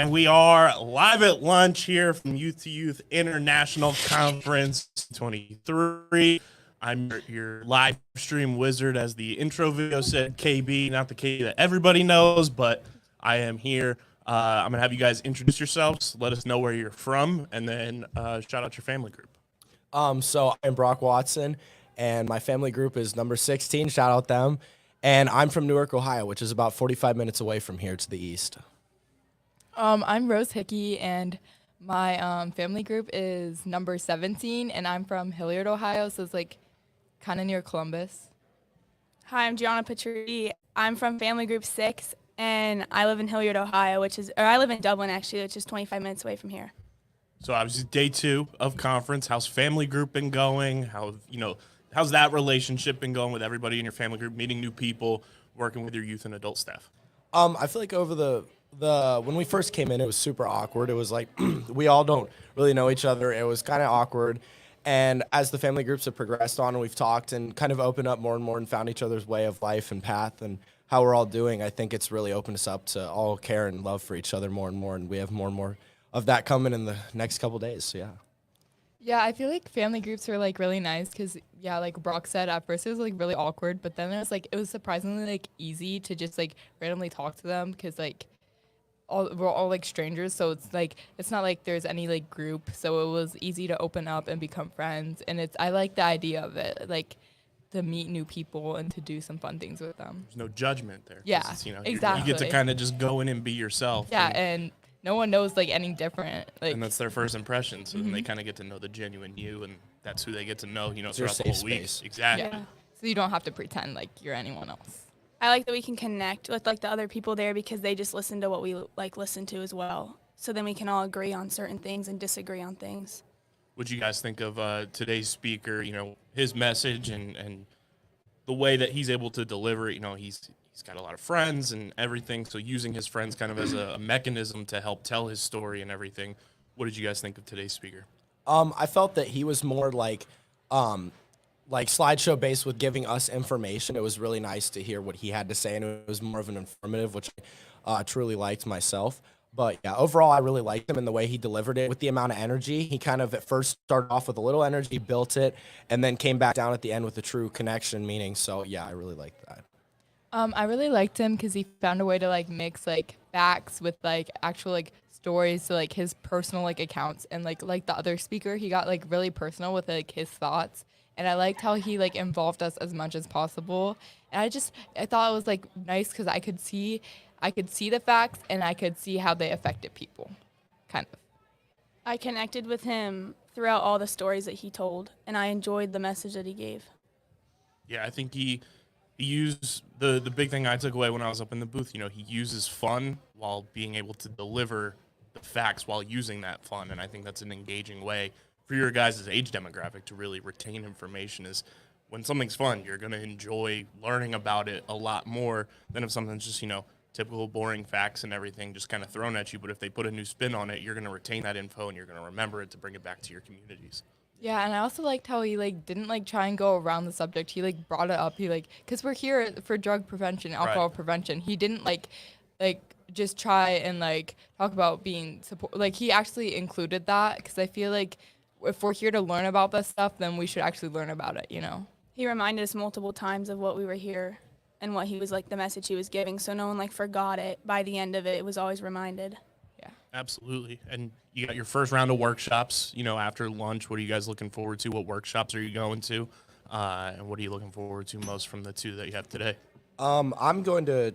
And we are live at lunch here from Youth to Youth International Conference 23. I'm your live stream wizard, as the intro video said, KB, not the KB that everybody knows, but I am here. I'm going to have you guys introduce yourselves, let us know where you're from, and then shout out your family group. So I'm Brock Watson, and my family group is number 16. Shout out them. And I'm from Newark, Ohio, which is about 45 minutes away from here to the east. I'm Rose Hickey, and my family group is number 17, and I'm from Hilliard, Ohio, so it's like kind of near Columbus. Hi, I'm Gianna Petrucci. I'm from family group 6, and I live in Hilliard, Ohio, I live in Dublin, actually, which is 25 minutes away from here. So obviously day 2 of conference. How's family group been going? How's that relationship been going with everybody in your family group, meeting new people, working with your youth and adult staff? I feel like over the when we first came in, it was super awkward. It was like we all don't really know each other. It was kind of awkward. And as the family groups have progressed on and we've talked and kind of opened up more and more and found each other's way of life and path and how we're all doing, I think it's really opened us up to all care and love for each other more and more. And we have more and more of that coming in the next couple days. So, yeah. Yeah, I feel like family groups are like really nice because, yeah, like Brock said, at first it was like really awkward, but then it was surprisingly like easy to just like randomly talk to them because like we're all like strangers, so it's not like there's any like group, so it was easy to open up and become friends. And I like the idea of it, like to meet new people and to do some fun things with them. There's no judgment there. Yeah, exactly. You get to kind of just go in and be yourself. Yeah, and no one knows like any different. And that's their first impression, so then they kind of get to know the genuine you, and that's who they get to know, It's throughout the your whole safe week. space. Exactly. Yeah, so you don't have to pretend like you're anyone else. I like that we can connect with like the other people there because they just listen to what we like listen to as well. So then we can all agree on certain things and disagree on things. What'd you guys think of today's speaker, his message and the way that he's able to deliver it? He's got a lot of friends and everything, so using his friends kind of as a mechanism to help tell his story and everything. What did you guys think of today's speaker? I felt that he was more like slideshow based with giving us information. It was really nice to hear what he had to say, and it was more of an informative, which I truly liked myself. But yeah, overall, I really liked him and the way he delivered it with the amount of energy. He kind of at first started off with a little energy, built it, and then came back down at the end with a true connection meaning. So yeah, I really liked that. I really liked him because he found a way to like mix like facts with like actual like stories, so like his personal like accounts, and like the other speaker, he got like really personal with like his thoughts. And I liked how he like involved us as much as possible. And I thought it was like nice because I could see the facts and I could see how they affected people, kind of. I connected with him throughout all the stories that he told, and I enjoyed the message that he gave. Yeah, I think he used the big thing I took away when I was up in the booth. He uses fun while being able to deliver the facts while using that fun, and I think that's an engaging way for your guys' age demographic to really retain information. Is when something's fun, you're going to enjoy learning about it a lot more than if something's just, typical boring facts and everything just kind of thrown at you. But if they put a new spin on it, you're going to retain that info and you're going to remember it to bring it back to your communities. Yeah, and I also liked how he like didn't like try and go around the subject. He like brought it up. He like, because we're here for drug prevention, alcohol prevention. He didn't like just try and like talk about being support. Like he actually included that, because I feel like if we're here to learn about this stuff, then we should actually learn about it, He reminded us multiple times of what we were here and what he was like, the message he was giving, so no one like forgot it. By the end of it, it was always reminded. Yeah. Absolutely. And you got your first round of workshops, after lunch. What are you guys looking forward to? What workshops are you going to? And what are you looking forward to most from the 2 that you have today? I'm going to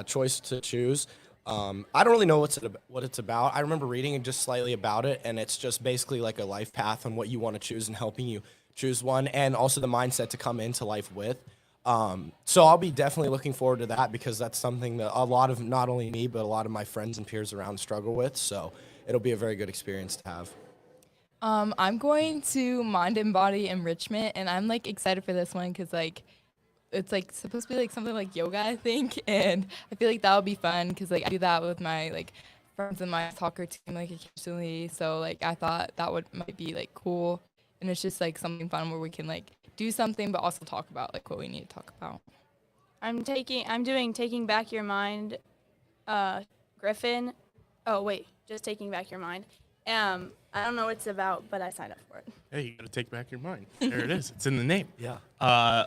Choice to Choose. I don't really know what it's about. I remember reading just slightly about it, and it's just basically like a life path on what you want to choose and helping you choose one, and also the mindset to come into life with. So I'll be definitely looking forward to that, because that's something that a lot of, not only me, but a lot of my friends and peers around struggle with. So it'll be a very good experience to have. I'm going to Mind and Body Enrichment, and I'm like excited for this one because like it's like supposed to be like something like yoga, I think, and I feel like that would be fun because like I do that with my like friends in my soccer team like occasionally. So like I thought that might be like cool, and it's just like something fun where we can like do something but also talk about like what we need to talk about. I'm doing Taking Back Your Mind, Griffin, Oh wait, just taking back your mind. I don't know what it's about, but I signed up for it. Hey, you got to take back your mind. There it is. It's in the name. Yeah.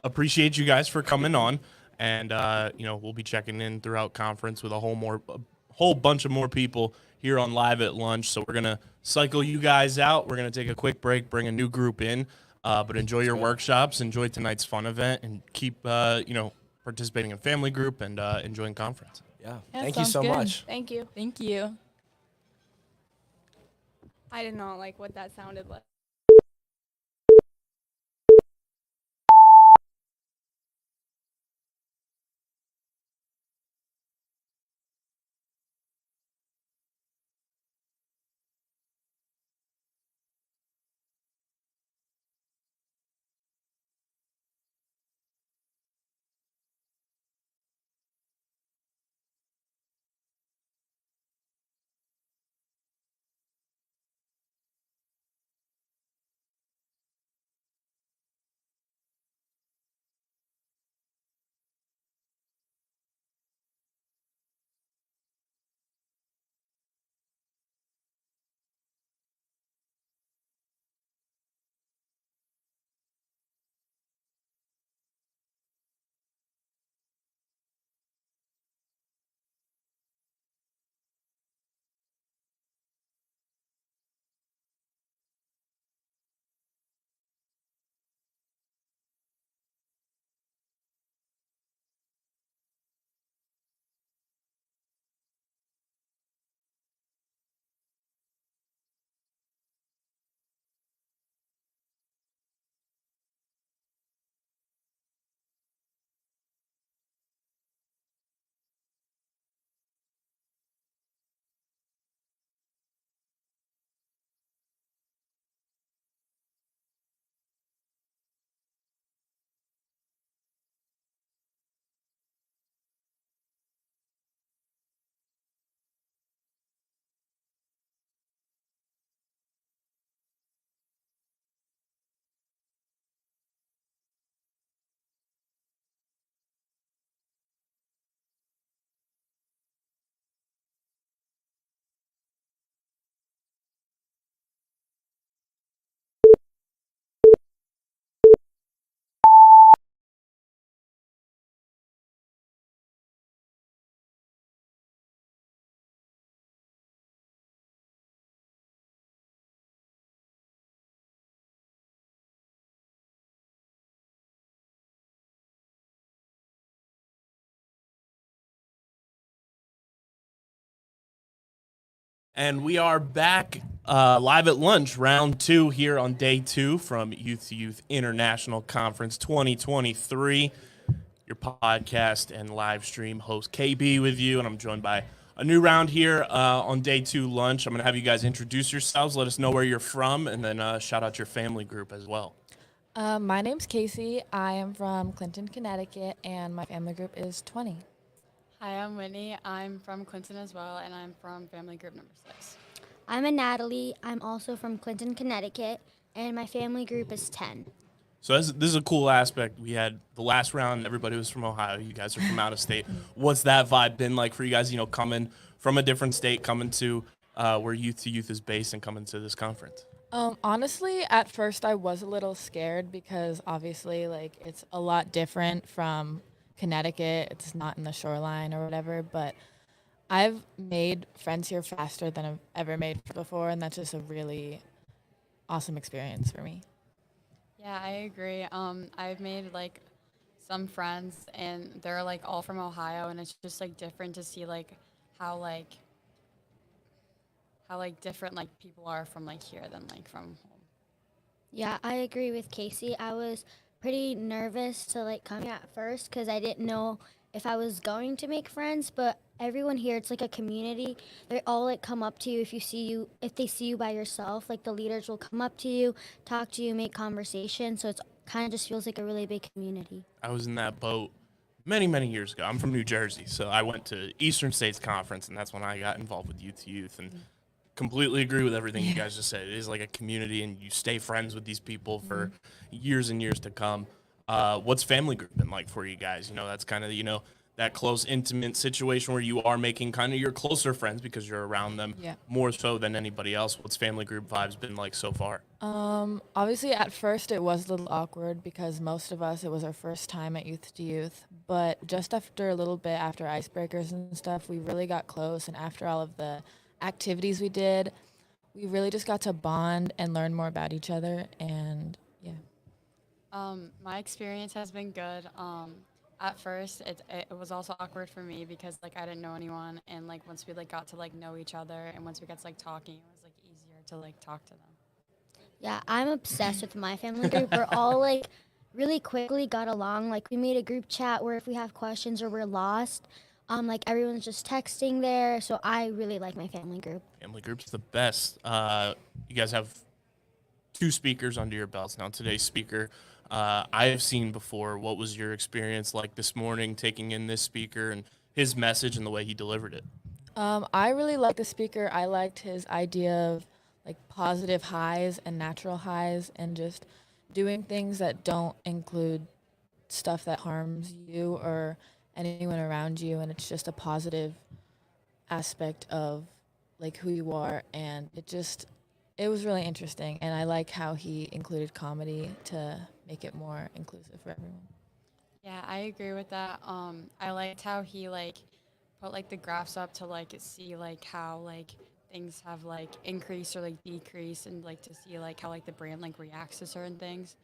Appreciate you guys for coming on, and we'll be checking in throughout conference with a whole bunch of more people here on Live at Lunch. So we're gonna cycle you guys out. We're gonna take a quick break, bring a new group in, but enjoy your workshops, enjoy tonight's fun event, and keep participating in family group and enjoying conference. Yeah. Yeah, Thank you sounds so good. much. Thank you. Thank you. I did not like what that sounded like. And we are back live at lunch, round 2 here on day 2 from Youth to Youth International Conference 2023. Your podcast and live stream host KB with you, and I'm joined by a new round here on day 2 lunch. I'm going to have you guys introduce yourselves, let us know where you're from, and then shout out your family group as well. My name's Casey. I am from Clinton, Connecticut, and my family group is 20. Hi, I'm Whitney. I'm from Clinton as well, and I'm from family group number 6. I'm a Natalie. I'm also from Clinton, Connecticut, and my family group is 10. So this is a cool aspect. We had the last round, everybody was from Ohio. You guys are from out of state. What's that vibe been like for you guys, coming from a different state, coming to where Youth to Youth is based and coming to this conference? Honestly, at first I was a little scared because obviously, it's a lot different from Connecticut. It's not in the shoreline or whatever, but I've made friends here faster than I've ever made before, and that's just a really awesome experience for me. Yeah, I agree. I've made some friends, and they're all from Ohio, and it's just different to see how different people are from here than from home. Yeah, I agree with Casey. I was pretty nervous to come here at first because I didn't know if I was going to make friends, but everyone here, it's like a community. They all come up to you if they see you by yourself. The leaders will come up to you, talk to you, make conversation. So it's kind of just feels like a really big community. I was in that boat many, many years ago. I'm from New Jersey, so I went to Eastern States Conference, and that's when I got involved with Youth to Youth. And completely agree with everything you guys just said. It is like a community, and you stay friends with these people for years and years to come. What's family group been like for you guys? That's kind of, that close, intimate situation where you are making kind of your closer friends because you're around them Yeah. more so than anybody else. What's family group vibes been like so far? Obviously, at first it was a little awkward because most of us, it was our first time at Youth to Youth. But just after a little bit, after icebreakers and stuff, we really got close. And after all of the activities we did, we really just got to bond and learn more about each other. And yeah. My experience has been good. At first, it was also awkward for me because like I didn't know anyone, and like once we like got to like know each other, and once we got to like talking, it was like easier to like talk to them. Yeah, I'm obsessed with my family group. We're all like really quickly got along. Like we made a group chat where if we have questions or we're lost, like everyone's just texting there. So I really like my family group. Family group's the best. You guys have 2 speakers under your belts now. Today's speaker, I have seen before. What was your experience like this morning taking in this speaker and his message and the way he delivered it? I really liked the speaker. I liked his idea of like positive highs and natural highs and just doing things that don't include stuff that harms you or anyone around you, and it's just a positive aspect of like who you are, and it was really interesting, and I like how he included comedy to make it more inclusive for everyone. Yeah, I agree with that. I liked how he like put like the graphs up to like see like how like things have like increased or like decreased, and like to see like how like the brand like reacts to certain things.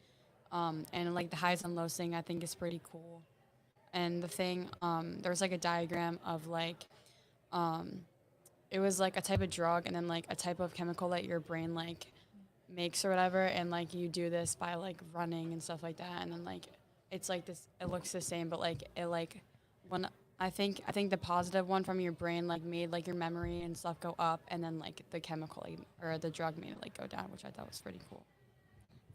And like the highs and lows thing I think is pretty cool. And the thing, there was like a diagram of like, it was like a type of drug and then like a type of chemical that your brain like makes or whatever, and like you do this by like running and stuff like that, and then like it's like this, it looks the same, but like it like when I think the positive one from your brain like made like your memory and stuff go up, and then like the chemical like, or the drug made it like go down, which I thought was pretty cool.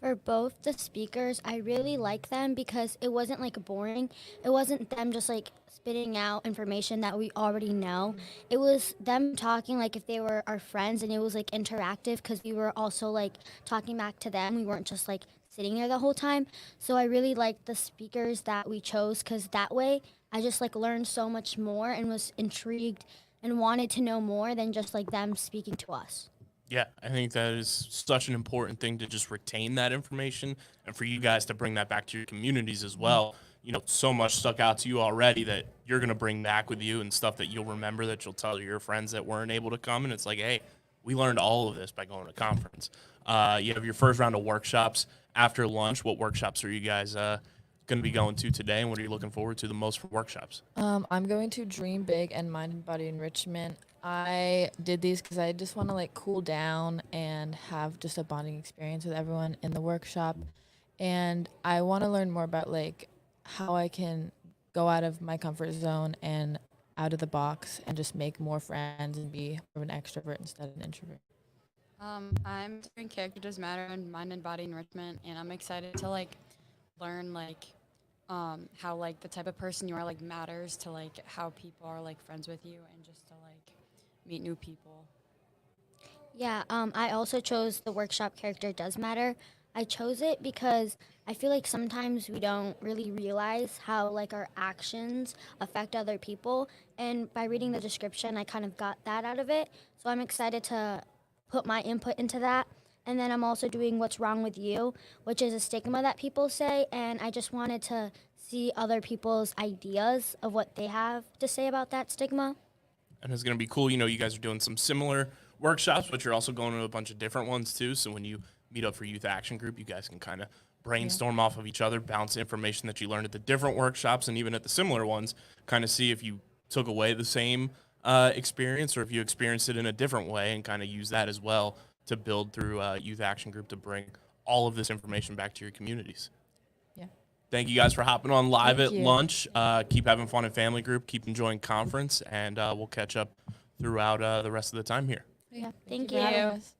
For both the speakers, I really like them because it wasn't like boring. It wasn't them just like spitting out information that we already know. It was them talking like if they were our friends, and it was like interactive because we were also like talking back to them. We weren't just like sitting there the whole time. So I really liked the speakers that we chose because that way I just like learned so much more and was intrigued and wanted to know more than just like them speaking to us. Yeah, I think that is such an important thing to just retain that information and for you guys to bring that back to your communities as well. You know, so much stuck out to you already that you're going to bring back with you and stuff that you'll remember that you'll tell your friends that weren't able to come. And it's like, hey, we learned all of this by going to conference. You have your first round of workshops after lunch. What workshops are you guys going to be going to today, and what are you looking forward to the most for workshops? I'm going to Dream Big and Mind and Body Enrichment. I did these because I just want to like cool down and have just a bonding experience with everyone in the workshop. And I want to learn more about like how I can go out of my comfort zone and out of the box and just make more friends and be more of an extrovert instead of an introvert. I'm doing Character Does Matter and Mind and Body Enrichment, and I'm excited to like learn like how like the type of person you are like matters to like how people are like friends with you, and just to like meet new people. Yeah, I also chose the workshop Character Does Matter. I chose it because I feel like sometimes we don't really realize how like our actions affect other people, and by reading the description I kind of got that out of it. So I'm excited to put my input into that. And then I'm also doing What's Wrong with You, which is a stigma that people say, and I just wanted to see other people's ideas of what they have to say about that stigma. And it's going to be cool. You know, you guys are doing some similar workshops, but you're also going to a bunch of different ones too. So when you meet up for Youth Action Group, you guys can kind of brainstorm off of each other, bounce information that you learned at the different workshops and even at the similar ones, kind of see if you took away the same experience or if you experienced it in a different way, and kind of use that as well to build through Youth Action Group to bring all of this information back to your communities. Yeah. Thank you guys for hopping on live Thank at you. lunch. Keep having fun in family group. Keep enjoying conference, and we'll catch up throughout the rest of the time here. Yeah. Thank for having you. us.